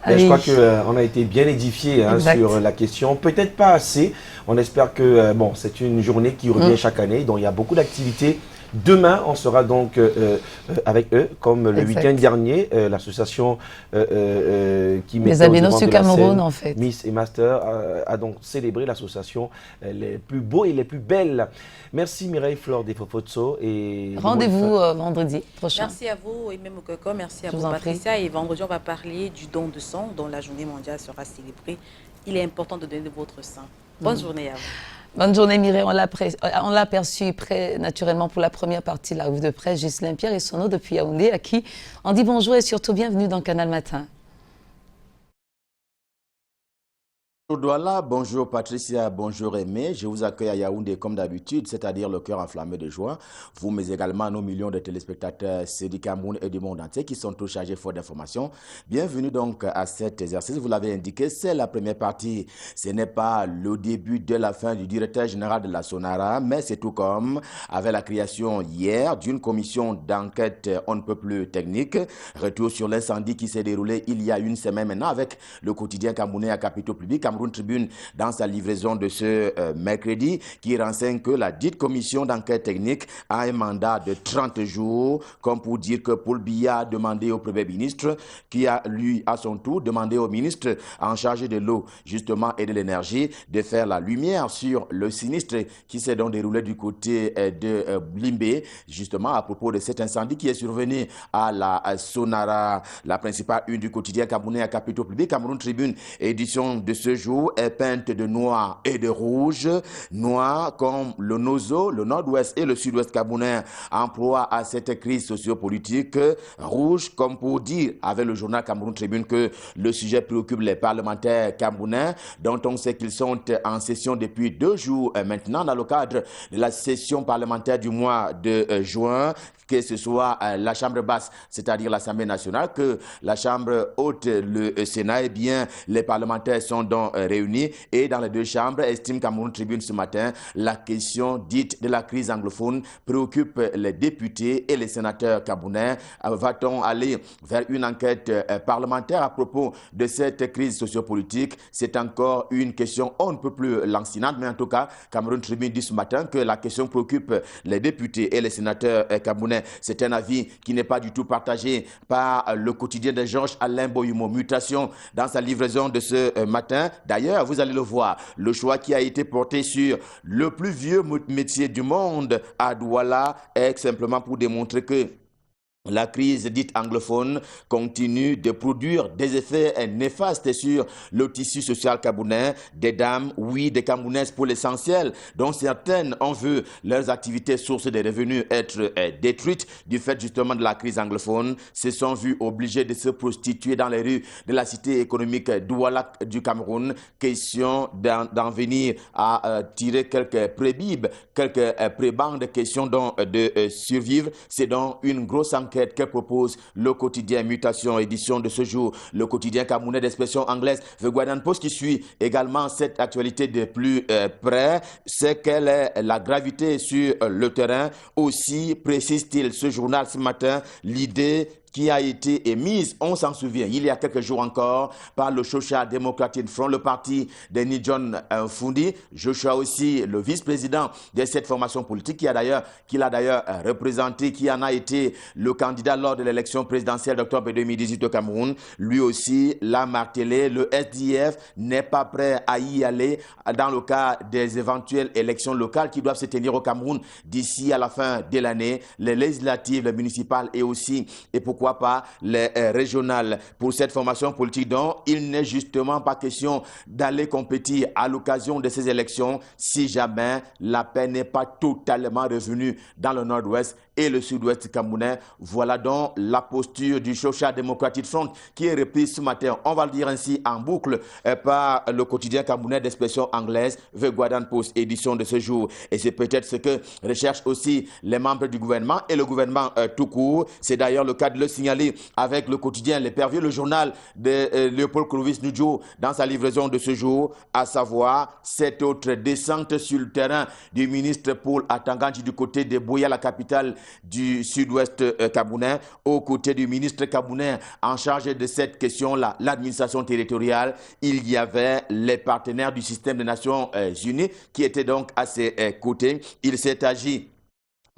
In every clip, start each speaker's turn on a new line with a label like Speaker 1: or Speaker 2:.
Speaker 1: Je crois qu'on a été bien édifiés sur la question. Peut-être pas assez. On espère que bon, c'est une journée qui revient chaque année. Donc il y a beaucoup d'activités. Demain, on sera donc avec eux, comme le week-end dernier, l'association qui met
Speaker 2: les albinos du Cameroun, en fait.
Speaker 1: Miss et Master a donc célébré l'association les plus beaux et les plus belles. Merci Mireille Flore Defofotso et
Speaker 2: rendez-vous vendredi prochain.
Speaker 3: Merci à vous et même au Coco, merci à vous Patricia. Et vendredi, on va parler du don de sang dont la journée mondiale sera célébrée. Il est important de donner votre sang. Bonne journée à vous.
Speaker 2: Bonne journée Mireille, on l'a aperçu naturellement pour la première partie de la revue de presse, Ghislain Pierre et Sono depuis Yaoundé, à qui on dit bonjour et surtout bienvenue dans Canal Matin.
Speaker 4: Bonjour Douala, bonjour Patricia, bonjour Aimé. Je vous accueille à Yaoundé comme d'habitude, c'est-à-dire le cœur enflammé de joie. Vous, mais également nos millions de téléspectateurs du Cameroun et du monde entier qui sont tous chargés fort d'informations. Bienvenue donc à cet exercice. Vous l'avez indiqué, c'est la première partie. Ce n'est pas le début de la fin du directeur général de la Sonara, mais c'est tout comme avec la création hier d'une commission d'enquête on ne peut plus technique. Retour sur l'incendie qui s'est déroulé il y a une semaine maintenant avec le quotidien camerounais à capitaux publics. Cameroun Tribune dans sa livraison de ce mercredi qui renseigne que la dite commission d'enquête technique a un mandat de 30 jours, comme pour dire que Paul Biya a demandé au Premier ministre, qui a lui à son tour demandé au ministre en charge de l'eau justement et de l'énergie de faire la lumière sur le sinistre qui s'est donc déroulé du côté de Blimbé, justement à propos de cet incendie qui est survenu à la Sonara, la principale une du quotidien camerounais à capitaux publics. Cameroun Tribune, édition de ce jour est peinte de noir et de rouge. Noir comme le Nozo, le nord-ouest et le sud-ouest camerounais emploient à cette crise sociopolitique. Rouge comme pour dire avec le journal Cameroun Tribune que le sujet préoccupe les parlementaires camerounais dont on sait qu'ils sont en session depuis 2 jours maintenant dans le cadre de la session parlementaire du mois de juin, que ce soit la Chambre basse, c'est-à-dire l'Assemblée nationale, que la Chambre haute, le Sénat, eh bien, les parlementaires sont donc réunis et dans les 2 chambres, estime Cameroun Tribune ce matin, la question dite de la crise anglophone préoccupe les députés et les sénateurs camerounais. Va-t-on aller vers une enquête parlementaire à propos de cette crise sociopolitique? C'est encore une question on ne peut plus lancinante, mais en tout cas, Cameroun Tribune dit ce matin que la question préoccupe les députés et les sénateurs camerounais. C'est un avis qui n'est pas du tout partagé par le quotidien de Georges Alain Boyumo. Mutation dans sa livraison de ce matin. D'ailleurs, vous allez le voir, le choix qui a été porté sur le plus vieux métier du monde à Douala est simplement pour démontrer que la crise dite anglophone continue de produire des effets néfastes sur le tissu social camerounais. Des dames, oui, des Camerounaises pour l'essentiel, dont certaines ont vu leurs activités sources de revenus être détruites du fait justement de la crise anglophone, se sont vues obligées de se prostituer dans les rues de la cité économique Douala du Cameroun. Question d'en venir à tirer quelques prébibes, quelques prébandes, question donc de survivre. C'est donc une grosse enquête que propose le quotidien Mutation, édition de ce jour, le quotidien camerounais d'expression anglaise, The Guardian Post, qui suit également cette actualité de plus près. C'est quelle est la gravité sur le terrain. Aussi précise-t-il ce journal ce matin l'idée qui a été émise, on s'en souvient, il y a quelques jours encore, par le Social Democratic Front, le parti de John Fundi. Joshua aussi, le vice-président de cette formation politique, qui l'a d'ailleurs représenté, qui en a été le candidat lors de l'élection présidentielle d'octobre 2018 au Cameroun. Lui aussi l'a martelé, le SDF n'est pas prêt à y aller dans le cas des éventuelles élections locales qui doivent se tenir au Cameroun d'ici à la fin de l'année, les législatives, les municipales et pourquoi pas les régionales. Pour cette formation politique dont il n'est justement pas question d'aller compétir à l'occasion de ces élections si jamais la paix n'est pas totalement revenue dans le nord-ouest et le sud-ouest camerounais. Voilà donc la posture du Social Democratic Front qui est reprise ce matin, on va le dire ainsi, en boucle par le quotidien camerounais d'expression anglaise, The Guardian Post, édition de ce jour. Et c'est peut-être ce que recherchent aussi les membres du gouvernement et le gouvernement tout court. C'est d'ailleurs le cas de le signaler avec le quotidien L'Épervier, le journal de Léopold Clovis Nudjo dans sa livraison de ce jour, à savoir cette autre descente sur le terrain du ministre Paul Atanganji du côté de Buea, la capitale du sud-ouest camerounais, aux côtés du ministre camerounais en charge de cette question-là, l'administration territoriale. Il y avait les partenaires du système des Nations Unies qui étaient donc à ses côtés. Il s'est agi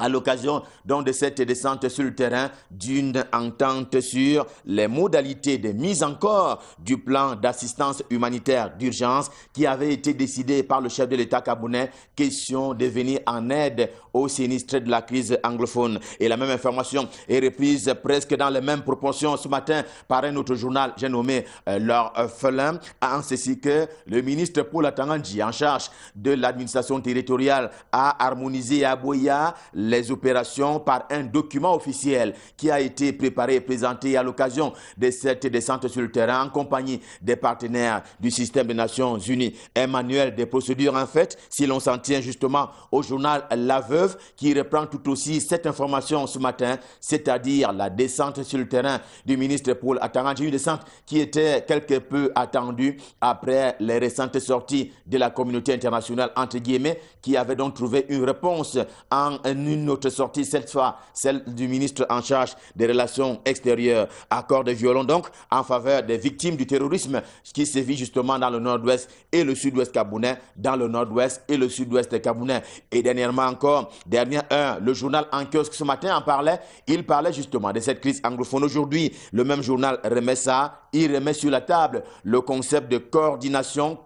Speaker 4: à l'occasion donc de cette descente sur le terrain d'une entente sur les modalités de mise en corps du plan d'assistance humanitaire d'urgence qui avait été décidé par le chef de l'État camerounais, question de venir en aide aux sinistrés de la crise anglophone. Et la même information est reprise presque dans les mêmes proportions ce matin par un autre journal, j'ai nommé l'orphelin, en ceci que le ministre Paul Atangandji, en charge de l'administration territoriale, a harmonisé à Boya les opérations par un document officiel qui a été préparé et présenté à l'occasion de cette descente sur le terrain en compagnie des partenaires du système des Nations Unies. Un manuel des procédures en fait, si l'on s'en tient justement au journal La Veuve, qui reprend tout aussi cette information ce matin, c'est-à-dire la descente sur le terrain du ministre Paul Atangandji, une descente qui était quelque peu attendue après les récentes sorties de la communauté internationale, entre guillemets, qui avait donc trouvé une réponse en une autre sortie, cette fois celle du ministre en charge des relations extérieures. Accord de violon donc en faveur des victimes du terrorisme qui sévit justement dans le nord-ouest et le sud-ouest camerounais, dans le nord-ouest et le sud-ouest camerounais. Et dernièrement encore, le journal En Kiosque ce matin en parlait, il parlait justement de cette crise anglophone. Aujourd'hui, le même journal remet ça, il remet sur la table le concept de coordination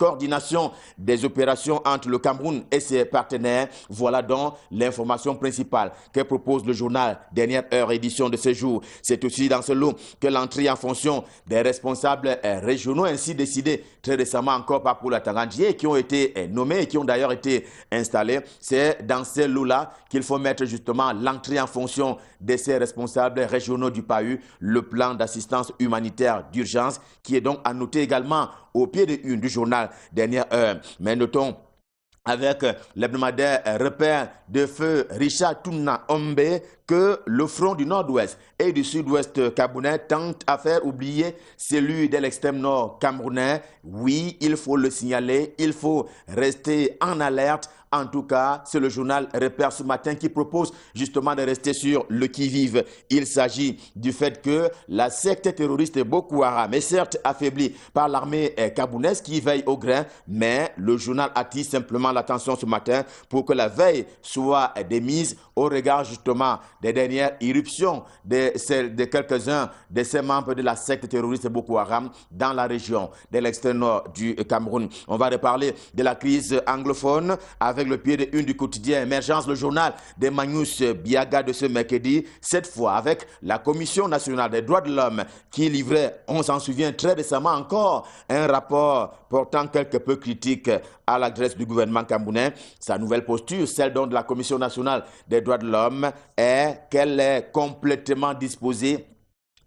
Speaker 4: des opérations entre le Cameroun et ses partenaires. Voilà donc l'information principale que propose le journal Dernière Heure édition de ce jour. C'est aussi dans ce lot que l'entrée en fonction des responsables régionaux ainsi décidés très récemment encore par Paul Atangandji et qui ont été nommés et qui ont d'ailleurs été installés. C'est dans ce lot-là qu'il faut mettre justement l'entrée en fonction de ces responsables régionaux du PAU, le plan d'assistance humanitaire d'urgence qui est donc à noter également au pied de une du journal Dernière Heure. Mais notons avec l'hebdomadaire repère de feu Richard Touna Ombe que le front du nord-ouest et du sud-ouest camerounais tente à faire oublier celui de l'extrême nord camerounais. Oui, il faut le signaler, il faut rester en alerte. En tout cas, c'est le journal Repère ce matin qui propose justement de rester sur le qui-vive. Il s'agit du fait que la secte terroriste Boko Haram est certes affaiblie par l'armée camerounaise qui veille au grain, mais le journal attire simplement l'attention ce matin pour que la veille soit démise au regard justement des dernières irruptions de quelques-uns de ces membres de la secte terroriste Boko Haram dans la région de l'extrême nord du Cameroun. On va reparler de la crise anglophone avec le pied de une du quotidien Émergence, le journal de Magnus Biaga de ce mercredi, cette fois avec la Commission nationale des droits de l'homme qui livrait, on s'en souvient très récemment encore, un rapport portant quelque peu critique à l'adresse du gouvernement camerounais. Sa nouvelle posture, celle donc de la Commission nationale des droits de l'homme, est qu'elle est complètement disposée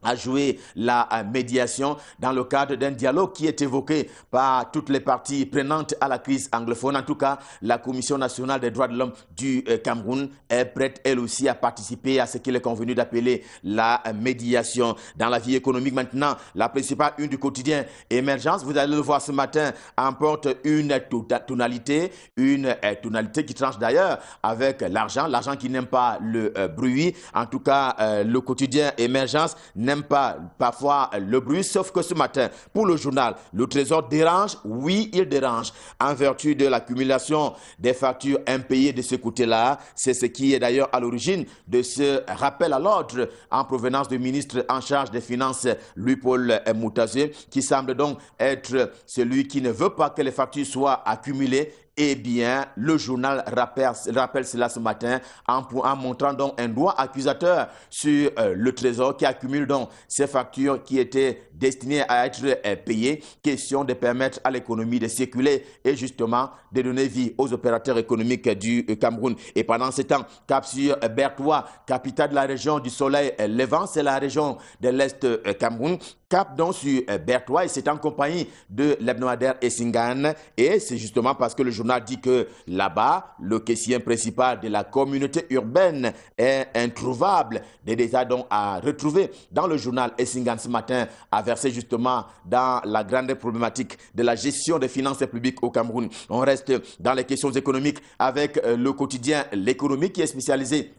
Speaker 4: à jouer la médiation dans le cadre d'un dialogue qui est évoqué par toutes les parties prenantes à la crise anglophone. En tout cas, la Commission nationale des droits de l'homme du Cameroun est prête, elle aussi, à participer à ce qu'il est convenu d'appeler la médiation. Dans la vie économique maintenant, la principale une du quotidien Émergence, vous allez le voir ce matin, emporte une tonalité qui tranche d'ailleurs avec l'argent qui n'aime pas le bruit. En tout cas, le quotidien Émergence n'aime pas parfois le bruit, sauf que ce matin, pour le journal, le Trésor dérange. Oui, il dérange. En vertu de l'accumulation des factures impayées de ce côté-là, c'est ce qui est d'ailleurs à l'origine de ce rappel à l'ordre en provenance du ministre en charge des Finances, Louis-Paul Moutazé, qui semble donc être celui qui ne veut pas que les factures soient accumulées. Eh bien, le journal rappelle cela ce matin en montrant donc un doigt accusateur sur le Trésor qui accumule donc ces factures qui étaient destinées à être payées. Question de permettre à l'économie de circuler et justement de donner vie aux opérateurs économiques du Cameroun. Et pendant ce temps, cap sur Bertoua, capitale de la région du soleil levant, c'est la région de l'Est Cameroun. Cap donc sur Bertoua et c'est en compagnie de l'hebdomadaire Essingan et c'est justement parce que le journal dit que là-bas, le caissier principal de la communauté urbaine est introuvable. Des détails donc à retrouver dans le journal Essingan ce matin, à verser justement dans la grande problématique de la gestion des finances publiques au Cameroun. On reste dans les questions économiques avec le quotidien L'économie qui est spécialisé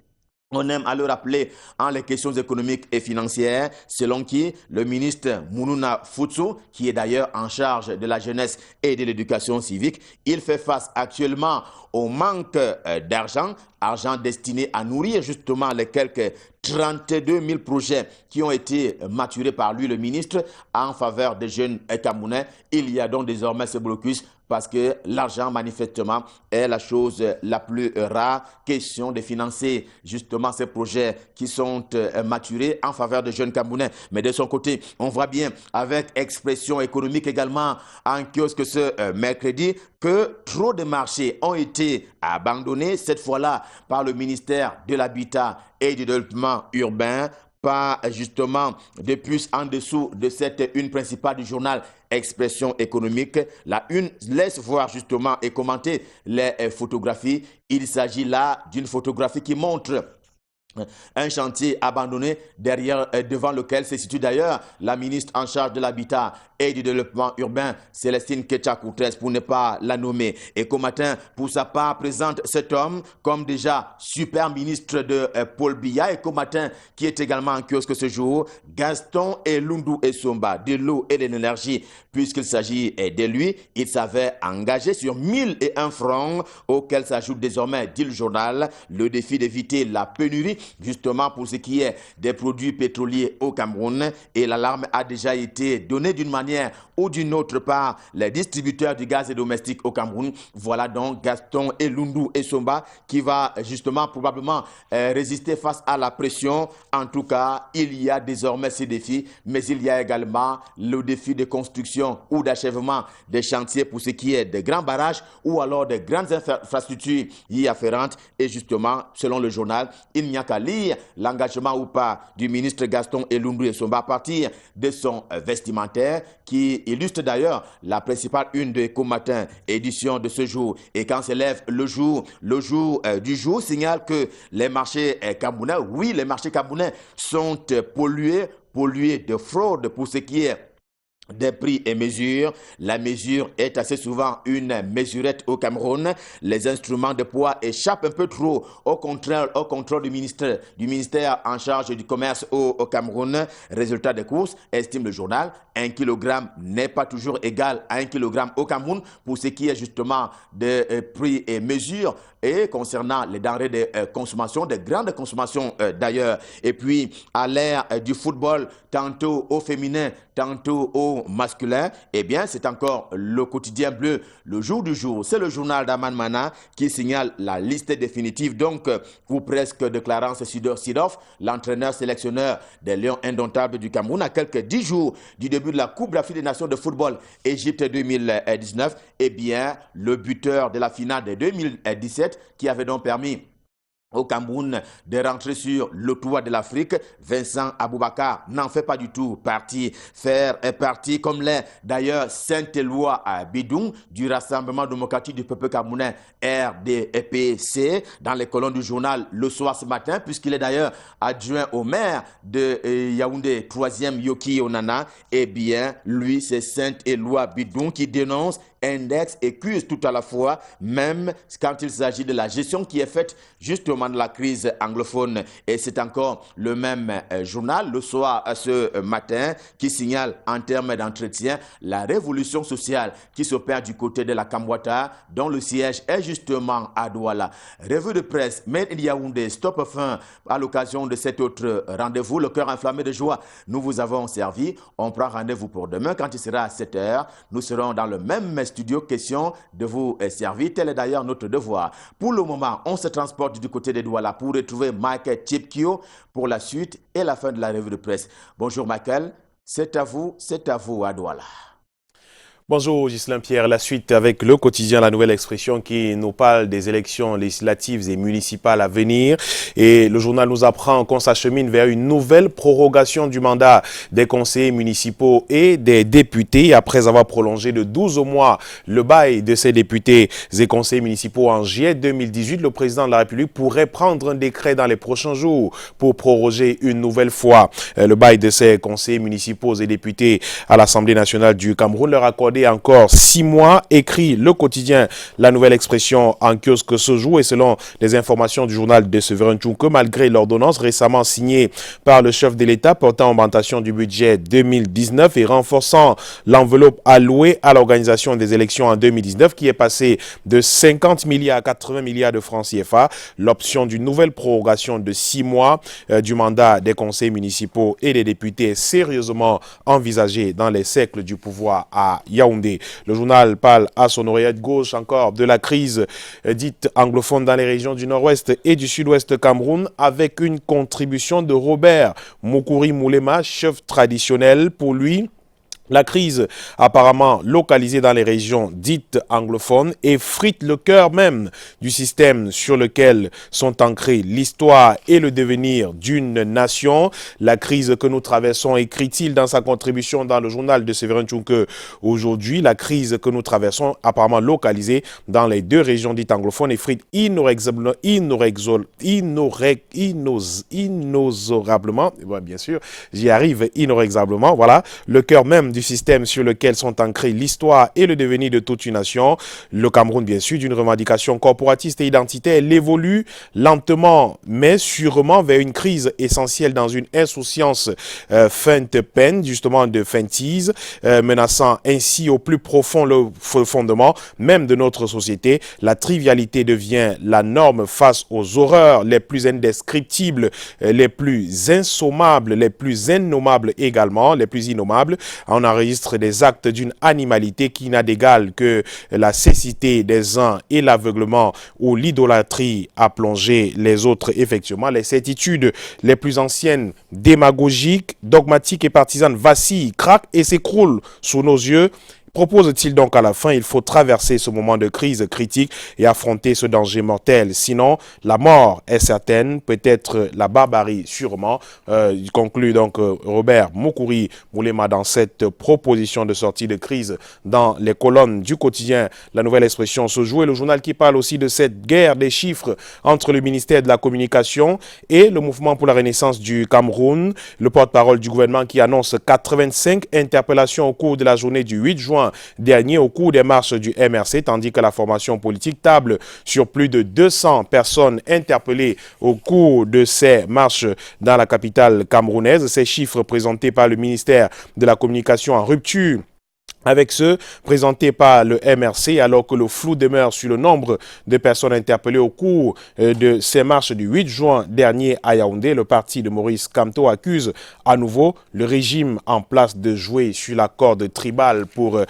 Speaker 4: On aime à le rappeler en les questions économiques et financières, selon qui le ministre Mounouna Futsu, qui est d'ailleurs en charge de la jeunesse et de l'éducation civique, il fait face actuellement au manque d'argent, argent destiné à nourrir justement les quelques 32 000 projets qui ont été maturés par lui, le ministre, en faveur des jeunes Camerounais. Il y a donc désormais ce blocus parce que l'argent, manifestement, est la chose la plus rare. Question de financer justement ces projets qui sont maturés en faveur des jeunes Camerounais. Mais de son côté, on voit bien avec Expression économique également en kiosque ce mercredi que trop de marchés ont été abandonnés, cette fois-là par le ministère de l'Habitat et du Développement urbain, pas justement de plus en dessous de cette une principale du journal Expression économique. La une laisse voir justement et commenter les photographies. Il s'agit là d'une photographie qui montre un chantier abandonné devant lequel se situe d'ailleurs la ministre en charge de l'habitat et du développement urbain, Célestine Ketcha-Courtès, pour ne pas la nommer. Et qu'au matin, pour sa part, présente cet homme comme déjà super ministre de Paul Biya, et qu'au matin, qui est également en kiosque ce jour, Gaston Elundu Esomba, de l'eau et de l'énergie, puisqu'il s'agit de lui, il s'avait engagé sur 1001 francs, auquel s'ajoute désormais, dit le journal, le défi d'éviter la pénurie, justement pour ce qui est des produits pétroliers au Cameroun. Et l'alarme a déjà été donnée d'une manière ou d'une autre par les distributeurs du gaz et domestique au Cameroun. Voilà donc Gaston Elundu Esomba qui va justement probablement résister face à la pression. En tout cas, il y a désormais ces défis, mais il y a également le défi de construction ou d'achèvement des chantiers pour ce qui est des grands barrages ou alors des grandes infrastructures y afférentes. Et justement, selon le journal, il n'y a qu'à lire l'engagement ou pas du ministre Gaston Elundu Esomba à partir de son vestimentaire, qui illustre d'ailleurs la principale une de Comatin, édition de ce jour. Et quand s'élève le jour du jour, signale que les marchés camerounais, oui, les marchés camerounais sont pollués de fraude pour ce qui est des prix et mesures. La mesure est assez souvent une mesurette au Cameroun. Les instruments de poids échappent un peu trop au contrôle du ministère en charge du commerce au Cameroun. Résultat des courses, estime le journal, 1 kg n'est pas toujours égal à 1 kg au Cameroun pour ce qui est justement des prix et mesures. Et concernant les denrées de consommation, de grandes consommations d'ailleurs. Et puis, à l'ère du football, tantôt au féminin, tantôt au masculin, eh bien, c'est encore le quotidien bleu, le jour du jour. C'est le journal d'Aman Mana qui signale la liste définitive, donc, ou presque, de Clarence Seedorf, l'entraîneur sélectionneur des Lions indomptables du Cameroun, à quelques 10 jours du début de la Coupe d'Afrique des Nations de football Égypte 2019. Eh bien, le buteur de la finale de 2017, qui avait donc permis au Cameroun de rentrer sur le toit de l'Afrique, Vincent Aboubakar n'en fait pas du tout partie. Faire partie, comme l'est d'ailleurs Saint-Éloi à Bidoum, du Rassemblement démocratique du peuple camerounais RDPC, dans les colonnes du journal Le Soir ce matin, puisqu'il est d'ailleurs adjoint au maire de Yaoundé, 3e Yoki Onana. Eh bien, lui, c'est Saint-Éloi Bidoum qui dénonce, indexe et accuse tout à la fois, même quand il s'agit de la gestion qui est faite justement de la crise anglophone. Et c'est encore le même journal, Le Soir ce matin, qui signale en termes d'entretien la révolution sociale qui s'opère du côté de la Kamwata, dont le siège est justement à Douala. Revue de presse, Made in Yaoundé, stop fin à l'occasion de cet autre rendez-vous, le cœur enflammé de joie. Nous vous avons servi. On prend rendez-vous pour demain quand il sera à 7h. Nous serons dans le même studio, question de vous servir. Tel est d'ailleurs notre devoir. Pour le moment, on se transporte du côté de Douala pour retrouver Michael Chipkio pour la suite et la fin de la revue de presse. Bonjour Michael, c'est à vous à Douala.
Speaker 1: Bonjour Ghislain Pierre, la suite avec le quotidien La Nouvelle Expression qui nous parle des élections législatives et municipales à venir. Et le journal nous apprend qu'on s'achemine vers une nouvelle prorogation du mandat des conseillers municipaux et des députés. Après avoir prolongé de 12 mois le bail de ces députés et conseillers municipaux en juillet 2018, le président de la République pourrait prendre un décret dans les prochains jours pour proroger une nouvelle fois le bail de ces conseillers municipaux et députés à l'Assemblée nationale du Cameroun, leur accorder
Speaker 5: Yaoundé encore 6 mois, écrit le quotidien La Nouvelle Expression en kiosque ce jour et selon les informations du journal de Séverin Tchouke, malgré l'ordonnance récemment signée par le chef de l'État portant augmentation du budget 2019 et renforçant l'enveloppe allouée à l'organisation des élections en 2019 qui est passée de 50 milliards à 80 milliards de francs CFA, l'option d'une nouvelle prorogation de 6 mois du mandat des conseils municipaux et des députés est sérieusement envisagée dans les cercles du pouvoir à Yaoundé. Le journal parle à son oreillette gauche encore de la crise dite anglophone dans les régions du nord-ouest et du sud-ouest Cameroun avec une contribution de Robert Moukouri Moulema, chef traditionnel. Pour lui, la crise apparemment localisée dans les régions dites anglophones effrite le cœur même du système sur lequel sont ancrés l'histoire et le devenir d'une nation. La crise que nous traversons, écrit-il dans sa contribution dans le journal de Séverin Tchouke aujourd'hui, la crise que nous traversons apparemment localisée dans les deux régions dites anglophones effrite inexorablement, bien sûr, j'y arrive inexorablement, voilà, le cœur même du système sur lequel sont ancrés l'histoire et le devenir de toute une nation. Le Cameroun, bien sûr, d'une revendication corporatiste et identitaire, elle évolue lentement, mais sûrement vers une crise essentielle dans une insouciance feinte peine, justement de feintise, menaçant ainsi au plus profond le fondement même de notre société. La trivialité devient la norme face aux horreurs les plus indescriptibles, les plus insommables, les plus innommables également, les plus innommables. On enregistre des actes d'une animalité qui n'a d'égal que la cécité des uns et l'aveuglement ou l'idolâtrie a plongé les autres. Effectivement, les certitudes les plus anciennes, démagogiques, dogmatiques et partisanes vacillent, craquent et s'écroulent sous nos yeux. Propose-t-il donc à la fin, il faut traverser ce moment de crise critique et affronter ce danger mortel. Sinon, la mort est certaine, peut-être la barbarie sûrement. Il conclut donc Robert Moukouri Moulema dans cette proposition de sortie de crise dans les colonnes du quotidien La Nouvelle Expression se joue et le journal qui parle aussi de cette guerre des chiffres entre le ministère de la Communication et le Mouvement pour la Renaissance du Cameroun. Le porte-parole du gouvernement qui annonce 85 interpellations au cours de la journée du 8 juin dernier au cours des marches du MRC, tandis que la formation politique table sur plus de 200 personnes interpellées au cours de ces marches dans la capitale camerounaise. Ces chiffres présentés par le ministère de la Communication en rupture avec ceux présentés par le MRC, alors que le flou demeure sur le nombre de personnes interpellées au cours de ces marches du 8 juin dernier à Yaoundé. Le parti de Maurice Kamto accuse à nouveau le régime en place de jouer sur la corde tribale pour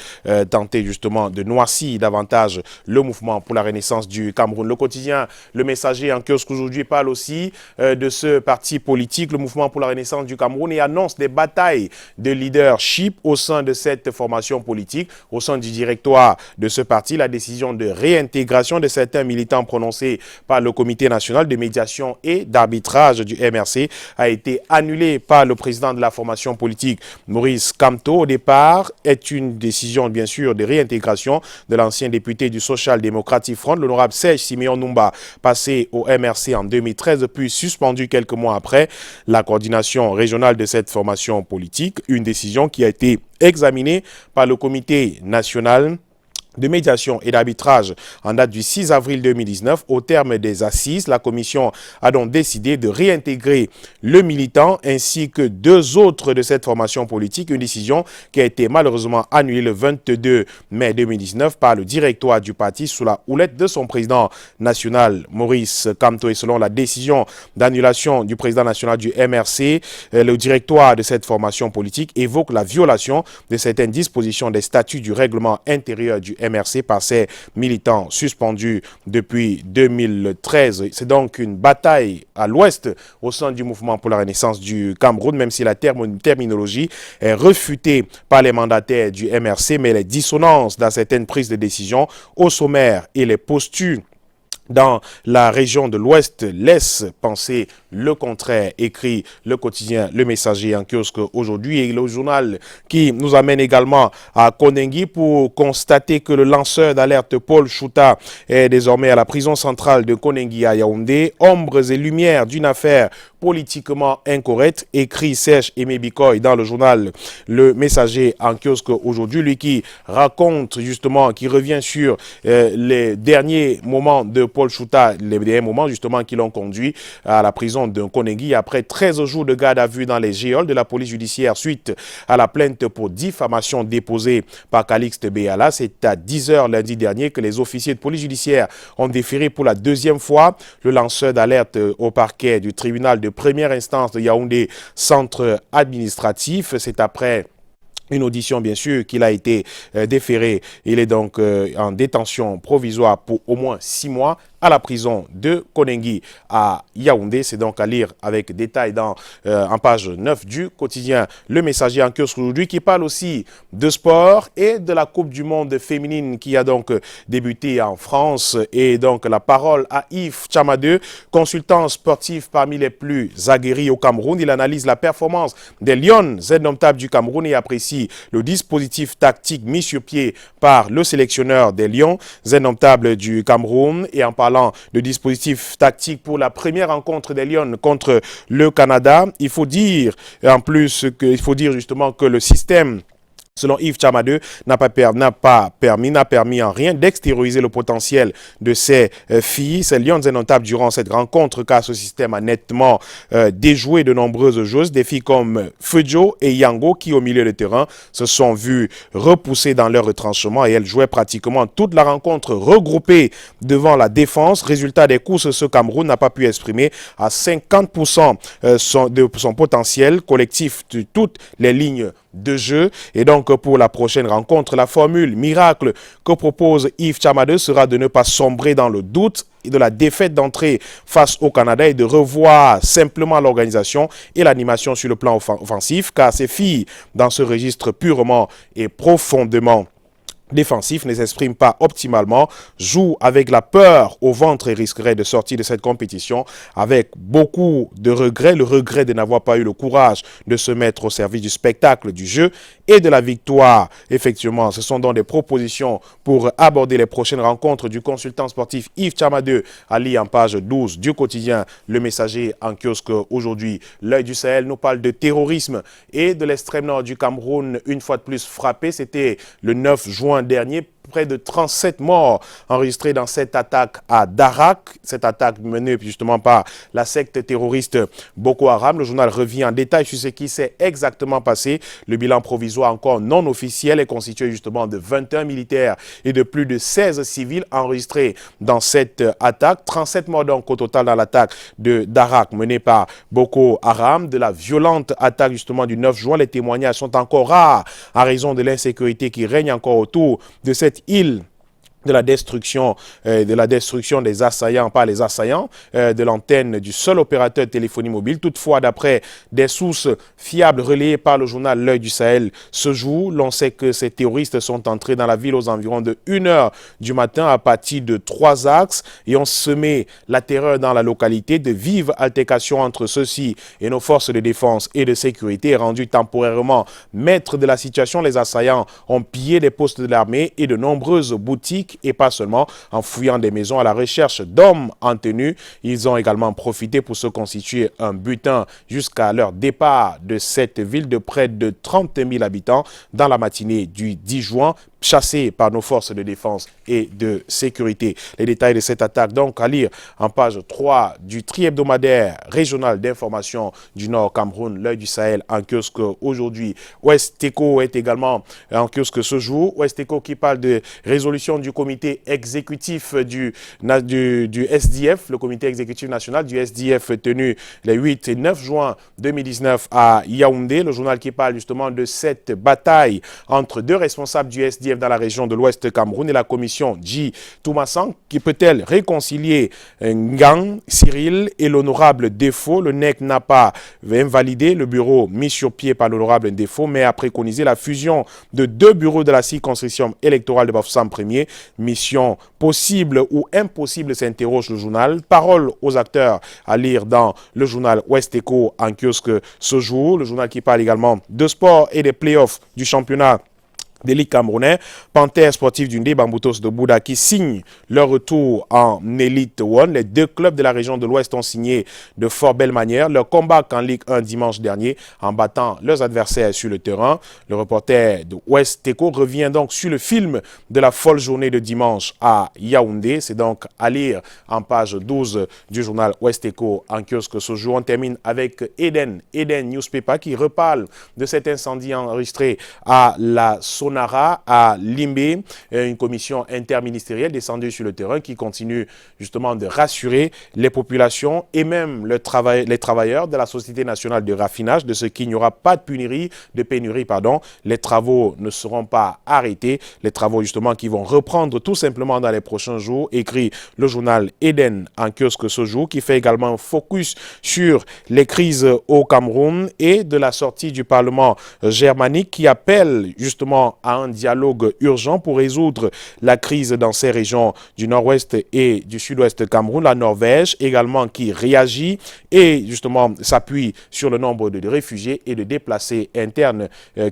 Speaker 5: tenter justement de noircir davantage le mouvement pour la renaissance du Cameroun. Le quotidien Le Messager en kiosque aujourd'hui parle aussi de ce parti politique, le mouvement pour la renaissance du Cameroun, et annonce des batailles de leadership au sein de cette formation politique. Au sein du directoire de ce parti, la décision de réintégration de certains militants prononcée par le comité national de médiation et d'arbitrage du MRC a été annulée par le président de la formation politique, Maurice Kamto. Au départ, est une décision bien sûr de réintégration de l'ancien député du Social Democratic Front, l'honorable Serge Simeon Numba, passé au MRC en 2013, puis suspendu quelques mois après la coordination régionale de cette formation politique. Une décision qui a été examiné par le comité national de médiation et d'arbitrage en date du 6 avril 2019. Au terme des assises, la commission a donc décidé de réintégrer le militant ainsi que deux autres de cette formation politique, une décision qui a été malheureusement annulée le 22 mai 2019 par le directoire du parti sous la houlette de son président national Maurice Kamto. Et selon la décision d'annulation du président national du MRC, le directoire de cette formation politique évoque la violation de certaines dispositions des statuts du règlement intérieur du MRC par ses militants suspendus depuis 2013. C'est donc une bataille à l'ouest au sein du mouvement pour la renaissance du Cameroun, même si la terminologie est refutée par les mandataires du MRC, mais les dissonances dans certaines prises de décision au sommaire et les postures dans la région de l'Ouest laisse penser le contraire, écrit le quotidien Le Messager en kiosque aujourd'hui, et le journal qui nous amène également à Konengi pour constater que le lanceur d'alerte Paul Chouta est désormais à la prison centrale de Konengi à Yaoundé. Ombres et lumières d'une affaire politiquement incorrecte, écrit Serge Aimé Bikoy dans le journal Le Messager en kiosque aujourd'hui, lui qui raconte justement, qui revient sur les derniers moments de Paul Chouta, les derniers moments justement qui l'ont conduit à la prison de Konengi après 13 jours de garde à vue dans les geôles de la police judiciaire suite à la plainte pour diffamation déposée par Calixte Béala. C'est à 10h lundi dernier que les officiers de police judiciaire ont déféré pour la deuxième fois le lanceur d'alerte au parquet du tribunal de première instance de Yaoundé, centre administratif. C'est après une audition, bien sûr, qu'il a été déféré. Il est donc en détention provisoire pour au moins 6 mois à la prison de Konengi à Yaoundé. C'est donc à lire avec détail en page 9 du quotidien Le Messager en kiosque aujourd'hui, qui parle aussi de sport et de la Coupe du Monde féminine qui a donc débuté en France. Et donc la parole à Yves Tchamadeu, consultant sportif parmi les plus aguerris au Cameroun. Il analyse la performance des Lions indomptables du Cameroun et apprécie le dispositif tactique mis sur pied par le sélectionneur des Lions indomptables du Cameroun. Et en parlant de dispositif tactique pour la première rencontre des Lions contre le Canada, il faut dire justement que le système, selon Yves Tchamadeu, n'a permis en rien d'extérioriser le potentiel de ces filles. Ces Lions indomptables durant cette rencontre, car ce système a nettement déjoué de nombreuses joueuses, des filles comme Fudjo et Yango qui, au milieu de terrain, se sont vues repoussées dans leur retranchement et elles jouaient pratiquement toute la rencontre regroupée devant la défense. Résultat des courses, ce Cameroun n'a pas pu exprimer à 50% de son potentiel collectif de toutes les lignes de jeu. Et donc pour la prochaine rencontre, la formule miracle que propose Yves Tchamadeu sera de ne pas sombrer dans le doute et de la défaite d'entrée face au Canada et de revoir simplement l'organisation et l'animation sur le plan offensif, car ces filles, dans ce registre purement et profondément défensif, ne s'exprime pas optimalement, joue avec la peur au ventre et risquerait de sortir de cette compétition avec beaucoup de regrets, le regret de n'avoir pas eu le courage de se mettre au service du spectacle, du jeu et de la victoire. Effectivement, ce sont donc des propositions pour aborder les prochaines rencontres du consultant sportif Yves Tchamadeu, à lire en page 12 du quotidien Le Messager en kiosque aujourd'hui. L'œil du Sahel nous parle de terrorisme et de l'extrême nord du Cameroun, une fois de plus frappé. C'était le 9 juin dernier. Près de 37 morts enregistrés dans cette attaque à Darak, cette attaque menée justement par la secte terroriste Boko Haram. Le journal revient en détail sur ce qui s'est exactement passé. Le bilan provisoire encore non officiel est constitué justement de 21 militaires et de plus de 16 civils enregistrés dans cette attaque. 37 morts donc au total dans l'attaque de Darak menée par Boko Haram. De la violente attaque justement du 9 juin, les témoignages sont encore rares à raison de l'insécurité qui règne encore autour de cette île de la destruction des assaillants, pas les assaillants, de l'antenne du seul opérateur de téléphonie mobile. Toutefois, d'après des sources fiables relayées par le journal L'Œil du Sahel ce jour, l'on sait que ces terroristes sont entrés dans la ville aux environs de 1h du matin à partir de 3 axes et ont semé la terreur dans la localité. De vives altercations entre ceux-ci et nos forces de défense et de sécurité rendues temporairement maîtres de la situation. Les assaillants ont pillé des postes de l'armée et de nombreuses boutiques, et pas seulement, en fouillant des maisons à la recherche d'hommes en tenue. Ils ont également profité pour se constituer un butin jusqu'à leur départ de cette ville de près de 30 000 habitants dans la matinée du 10 juin, chassés par nos forces de défense et de sécurité. Les détails de cette attaque donc à lire en page 3 du tri-hebdomadaire régional d'information du Nord Cameroun, L'Œil du Sahel en kiosque aujourd'hui. Ouest Eco est également en kiosque ce jour. Ouest Eco qui parle de résolution du comité exécutif du SDF, le comité exécutif national du SDF tenu les 8 et 9 juin 2019 à Yaoundé. Le journal qui parle justement de cette bataille entre deux responsables du SDF dans la région de l'Ouest Cameroun et la commission J. Toumassan, qui peut-elle réconcilier Ngang, Cyril et l'honorable Défaut. Le NEC n'a pas invalidé le bureau mis sur pied par l'honorable Défaut, mais a préconisé la fusion de 2 bureaux de la circonscription électorale de Bafoussam 1er. Mission possible ou impossible, s'interroge le journal. Parole aux acteurs à lire dans le journal Ouest Eco en kiosque ce jour. Le journal qui parle également de sport et des playoffs du championnat des ligues camerounais. Panthère sportive du Ndé, Bamboutos de Bouda qui signent leur retour en Elite One. Les deux clubs de la région de l'Ouest ont signé de fort belle manière leur comeback en Ligue 1 dimanche dernier en battant leurs adversaires sur le terrain. Le reporter de Ouest Echo revient donc sur le film de la folle journée de dimanche à Yaoundé. C'est donc à lire en page 12 du journal Ouest Echo en kiosque ce jour. On termine avec Eden Newspaper qui reparle de cet incendie enregistré à la Sonara à Limbé, une commission interministérielle descendue sur le terrain qui continue justement de rassurer les populations et même les travailleurs de la Société nationale de raffinage de ce qu'il n'y aura pas de pénurie. Les travaux ne seront pas arrêtés. Les travaux justement qui vont reprendre tout simplement dans les prochains jours, écrit le journal Eden en kiosque ce jour, qui fait également un focus sur les crises au Cameroun et de la sortie du Parlement germanique qui appelle justement à un dialogue urgent pour résoudre la crise dans ces régions du nord-ouest et du sud-ouest Cameroun. La Norvège également qui réagit et justement s'appuie sur le nombre de réfugiés et de déplacés internes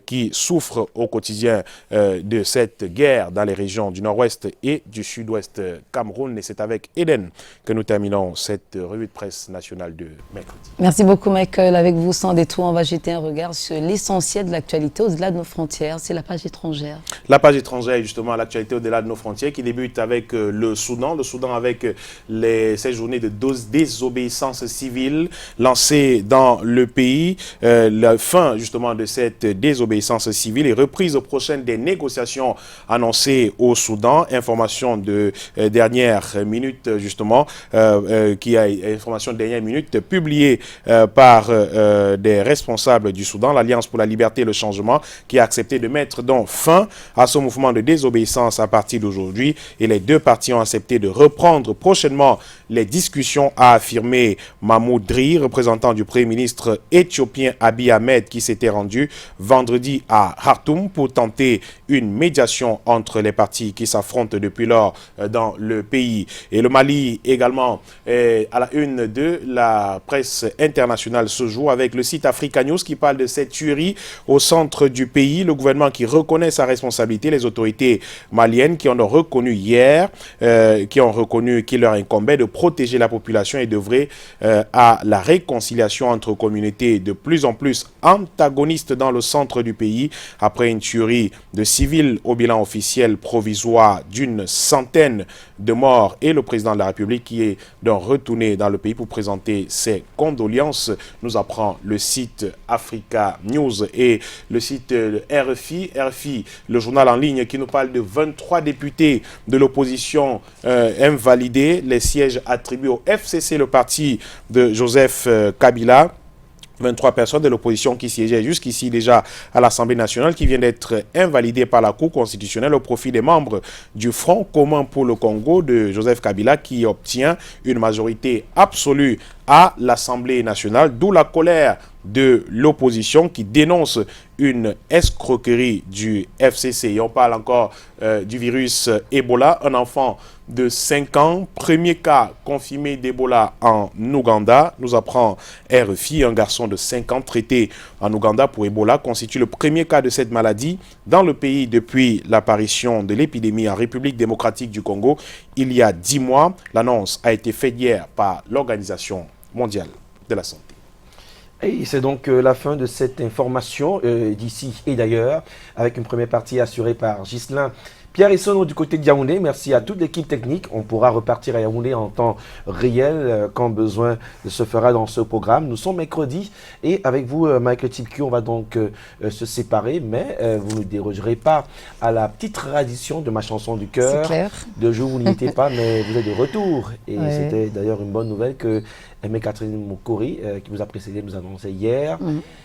Speaker 5: qui souffrent au quotidien de cette guerre dans les régions du nord-ouest et du sud-ouest Cameroun. Et c'est avec Eden que nous terminons cette revue de presse nationale de mercredi.
Speaker 2: Merci beaucoup Michael. Avec vous, sans détour, on va jeter un regard sur l'essentiel de l'actualité au-delà de nos frontières. C'est la page étrangère.
Speaker 5: La page étrangère, justement, l'actualité au-delà de nos frontières qui débute avec le Soudan. Le Soudan avec ces journées de désobéissance civile lancées dans le pays. La fin, justement, de cette désobéissance civile et reprise prochaine des négociations annoncées au Soudan. Information de dernière minute, justement, information de dernière minute publiée par des responsables du Soudan, l'Alliance pour la liberté et le changement, qui a accepté de mettre donc fin à ce mouvement de désobéissance à partir d'aujourd'hui. Et les deux parties ont accepté de reprendre prochainement les discussions, a affirmé Mahmoud Dri, représentant du Premier ministre éthiopien Abiy Ahmed, qui s'était rendu vendredi à Khartoum pour tenter une médiation entre les parties qui s'affrontent depuis lors dans le pays. Et le Mali également est à la une de la presse internationale ce jour avec le site Africa News qui parle de cette tuerie au centre du pays. Le gouvernement qui reconnaît sa responsabilité, les autorités maliennes qui en ont reconnu hier, qui ont reconnu qu'il leur incombait de protéger la population et d'œuvrer à la réconciliation entre communautés de plus en plus antagonistes dans le centre du pays après une tuerie de civils au bilan officiel provisoire d'une centaine de morts et le président de la République qui est donc retourné dans le pays pour présenter ses condoléances, nous apprend le site Africa News et le site RFI, le journal en ligne qui nous parle de 23 députés de l'opposition invalidés, les sièges attribués au FCC, le parti de Joseph Kabila. 23 personnes de l'opposition qui siégeaient jusqu'ici déjà à l'Assemblée nationale qui viennent d'être invalidées par la Cour constitutionnelle au profit des membres du Front commun pour le Congo de Joseph Kabila qui obtient une majorité absolue à l'Assemblée nationale, d'où la colère de l'opposition qui dénonce une escroquerie du FCC. Et on parle encore du virus Ebola. Un enfant de 5 ans, premier cas confirmé d'Ebola en Ouganda. Nous apprend RFI, un garçon de 5 ans traité en Ouganda pour Ebola constitue le premier cas de cette maladie dans le pays depuis l'apparition de l'épidémie en République démocratique du Congo il y a 10 mois. L'annonce a été faite hier par l'Organisation mondiale de la santé.
Speaker 1: Et c'est donc la fin de cette information d'ici et d'ailleurs, avec une première partie assurée par Ghislain Pierre-Essonneau du côté de Yaoundé. Merci à toute l'équipe technique. On pourra repartir à Yaoundé en temps réel quand besoin se fera dans ce programme. Nous sommes mercredi et avec vous, Michael Tipku, on va donc se séparer, mais vous ne dérogerez pas à la petite tradition de ma chanson du cœur. De jour où vous n'y étiez pas, mais vous êtes de retour. Et c'était d'ailleurs une bonne nouvelle que Aimé Catherine Mokori, qui vous a précédé, nous annonçait hier.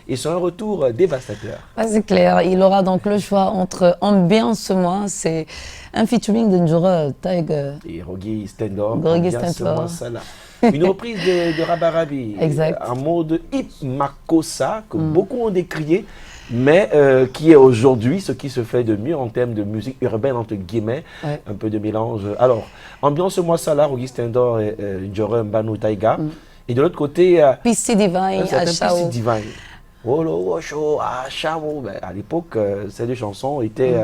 Speaker 1: Et c'est un retour dévastateur.
Speaker 2: C'est clair. Il aura donc le choix entre Ambiance Moi, c'est un featuring de Njora Tiger.
Speaker 1: Et Rogi Stendor. Ambiance Moi, ça là. Une reprise de Rabarabi.
Speaker 2: Exact.
Speaker 1: Un mot de Hip Makossa que beaucoup ont décrié, mais qui est aujourd'hui ce qui se fait de mieux en termes de musique urbaine, entre guillemets, un peu de mélange. Alors, Ambiance Moi, ça là, Rogi Stendor et Njora Mbano Taiga. Et de l'autre côté,
Speaker 2: PC Divine,
Speaker 1: PC Divine. À l'époque, ces deux chansons étaient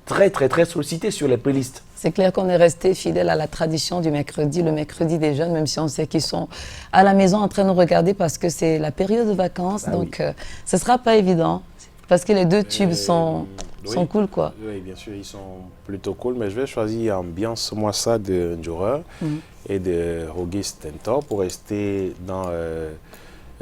Speaker 1: très sollicitées sur les playlists.
Speaker 2: C'est clair qu'on est resté fidèle à la tradition du mercredi, le mercredi des jeunes, même si on sait qu'ils sont à la maison en train de nous regarder parce que c'est la période de vacances. Donc, ce ne sera pas évident parce que les deux tubes sont cool, quoi.
Speaker 5: Oui, bien sûr, ils sont plutôt cool, mais je vais choisir Ambiance Moi Ça de Njora et de Roger Stentor pour rester dans,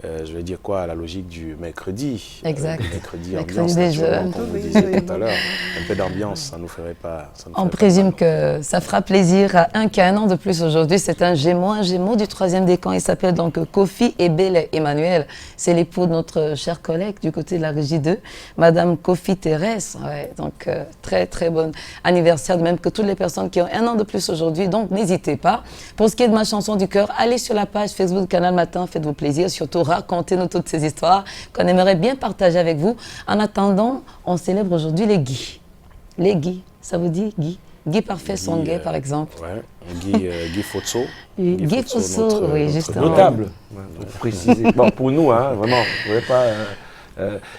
Speaker 5: je vais dire quoi, la logique du mercredi.
Speaker 2: Exact.
Speaker 5: Mercredi
Speaker 2: ambiance, des jeunes.
Speaker 5: Comme vous disiez tout à l'heure. Un peu d'ambiance, ça nous ferait pas...
Speaker 2: On présume que ça fera plaisir à un qui a un an de plus aujourd'hui. C'est un Gémeaux du 3e décan. Il s'appelle donc Kofi Ebele Emmanuel. C'est l'époux de notre cher collègue du côté de la Régie 2, Madame Kofi Thérèse. Ouais, donc très bon anniversaire, de même que toutes les personnes qui ont un an de plus aujourd'hui. Donc n'hésitez pas. Pour ce qui est de ma chanson du cœur, allez sur la page Facebook Canal Matin, faites-vous plaisir. Surtout racontez-nous toutes ces histoires qu'on aimerait bien partager avec vous. En attendant, on célèbre aujourd'hui les Guy. Les Guy, ça vous dit Guy? Guy Parfait Songuet, par exemple.
Speaker 5: Oui, Guy Fotso.
Speaker 2: Guy Fotso, oui, justement.
Speaker 1: Notable, pour préciser. Bon, pour nous, hein, vraiment, vous ne voyez pas...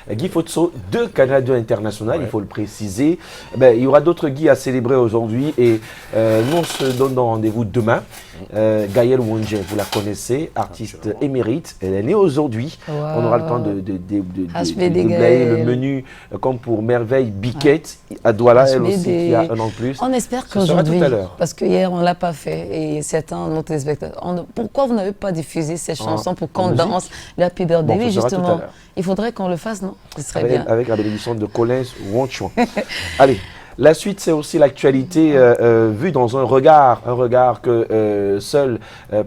Speaker 1: Guy Fotso de Canada International, il faut le préciser. Il y aura d'autres Guy à célébrer aujourd'hui et nous on se donne rendez-vous demain. Gaëlle Wonje, vous la connaissez, artiste émérite, elle est née aujourd'hui. Wow. On aura le temps de déblayer le menu comme pour Merveille Biquette à Douala, elle aussi qui a un an de plus.
Speaker 2: On espère qu'aujourd'hui, parce que hier on ne l'a pas fait et certains de nos téléspectateurs, pourquoi vous n'avez pas diffusé ces chansons pour qu'on danse le Happy Birthday? Oui, justement, il faudrait qu'on le fasse, non? Ce serait bien.
Speaker 1: Avec la bénédiction de Collins Wonchon. Allez. La suite, c'est aussi l'actualité vue dans un regard que seul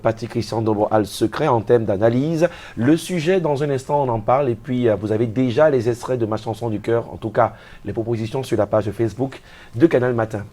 Speaker 1: Patrick Christian Dobro a le secret en termes d'analyse. Le sujet, dans un instant, on en parle. Et puis, vous avez déjà les extraits de ma chanson du cœur, en tout cas, les propositions sur la page Facebook de Canal Matin.